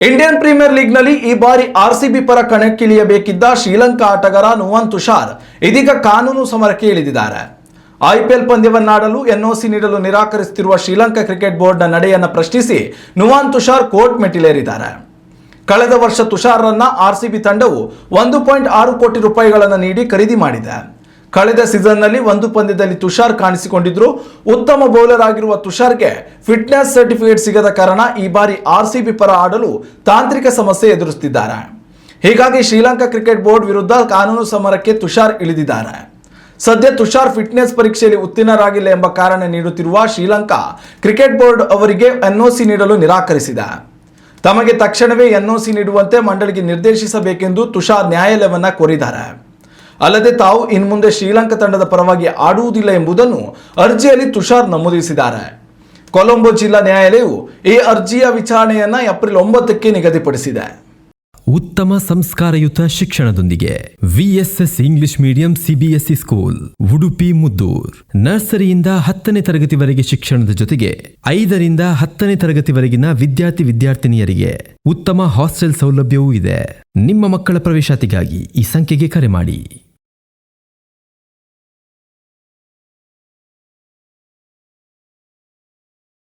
Indian premier ಲೀಗ್ನಲ್ಲಿ ಈ ಬಾರಿ RCB ಪರ ಕಣಕ್ಕಿಳಿಯಬೇಕಿದ್ದ ಶ್ರೀಲಂಕಾ ಆಟಗಾರ ನುವಾನ್ ತುಷಾರ್ ಇದೀಗ ಕಾನೂನು ಸಮರಕ್ಕೆ ಇಳಿದಿದ್ದಾರೆ. ಐಪಿಎಲ್ ಪಂದ್ಯವನ್ನಾಡಲು ಎನ್ಒಸಿ ನೀಡಲು ನಿರಾಕರಿಸುತ್ತಿರುವ ಶ್ರೀಲಂಕಾ ಕ್ರಿಕೆಟ್ ಬೋರ್ಡ್ನ ನಡೆಯನ್ನು ಪ್ರಶ್ನಿಸಿ ನುವಾನ್ ತುಷಾರ್ ಕೋರ್ಟ್ ಮೆಟ್ಟಿಲೇರಿದ್ದಾರೆ. ಕಳೆದ ವರ್ಷ ತುಷಾರ್ರನ್ನ ಆರ್ಸಿಬಿ ತಂಡವು 1.6 ಕೋಟಿ ರೂಪಾಯಿಗಳನ್ನು ನೀಡಿ ಖರೀದಿ ಮಾಡಿದೆ. ಕಳೆದ ಸೀಸನ್ನಲ್ಲಿ ಒಂದು ಪಂದ್ಯದಲ್ಲಿ ತುಷಾರ್ ಕಾಣಿಸಿಕೊಂಡಿದ್ರು. ಉತ್ತಮ ಬೌಲರ್ ಆಗಿರುವ ತುಷಾರ್ಗೆ ಫಿಟ್ನೆಸ್ ಸರ್ಟಿಫಿಕೇಟ್ ಸಿಗದ ಕಾರಣ ಈ ಬಾರಿ ಆರ್ಸಿಬಿ ಪರ ಆಡಲು ತಾಂತ್ರಿಕ ಸಮಸ್ಯೆ ಎದುರಿಸುತ್ತಿದ್ದಾರೆ. ಹೀಗಾಗಿ ಶ್ರೀಲಂಕಾ ಕ್ರಿಕೆಟ್ ಬೋರ್ಡ್ ವಿರುದ್ಧ ಕಾನೂನು ಸಮರಕ್ಕೆ ತುಷಾರ್ ಇಳಿದಿದ್ದಾರೆ. ಸದ್ಯ ತುಷಾರ್ ಫಿಟ್ನೆಸ್ ಪರೀಕ್ಷೆಯಲ್ಲಿ ಉತ್ತೀರ್ಣರಾಗಿಲ್ಲ ಎಂಬ ಕಾರಣ ನೀಡುತ್ತಿರುವ ಶ್ರೀಲಂಕಾ ಕ್ರಿಕೆಟ್ ಬೋರ್ಡ್ ಅವರಿಗೆ ಎನ್ಒಸಿ ನೀಡಲು ನಿರಾಕರಿಸಿದೆ. ತಮಗೆ ತಕ್ಷಣವೇ ಎನ್ಒಸಿ ನೀಡುವಂತೆ ಮಂಡಳಿಗೆ ನಿರ್ದೇಶಿಸಬೇಕೆಂದು ತುಷಾರ್ ನ್ಯಾಯಾಲಯವನ್ನ ಕೋರಿದ್ದಾರೆ. ಅಲ್ಲದೆ ತಾವು ಇನ್ಮುಂದೆ ಶ್ರೀಲಂಕಾ ತಂಡದ ಪರವಾಗಿ ಆಡುವುದಿಲ್ಲ ಎಂಬುದನ್ನು ಅರ್ಜಿಯಲ್ಲಿ ತುಷಾರ್ ನಮೂದಿಸಿದ್ದಾರೆ. ಕೊಲಂಬೋ ಜಿಲ್ಲಾ ನ್ಯಾಯಾಲಯವು ಈ ಅರ್ಜಿಯ ವಿಚಾರಣೆಯನ್ನ ಏಪ್ರಿಲ್ 9ಕ್ಕೆ ನಿಗದಿಪಡಿಸಿದೆ. ಉತ್ತಮ ಸಂಸ್ಕಾರಯುತ ಶಿಕ್ಷಣದೊಂದಿಗೆ VSS English medium CBSE school Udupi Muddur. ನರ್ಸರಿಯಿಂದ 10ನೇ ತರಗತಿವರೆಗೆ ಶಿಕ್ಷಣದ ಜೊತೆಗೆ 5ರಿಂದ 10ನೇ ತರಗತಿವರೆಗಿನ ವಿದ್ಯಾರ್ಥಿನಿಯರಿಗೆ ಉತ್ತಮ ಹಾಸ್ಟೆಲ್ ಸೌಲಭ್ಯವೂ ಇದೆ. ನಿಮ್ಮ ಮಕ್ಕಳ ಪ್ರವೇಶಾತಿಗಾಗಿ ಈ ಸಂಖ್ಯೆಗೆ ಕರೆ ಮಾಡಿ.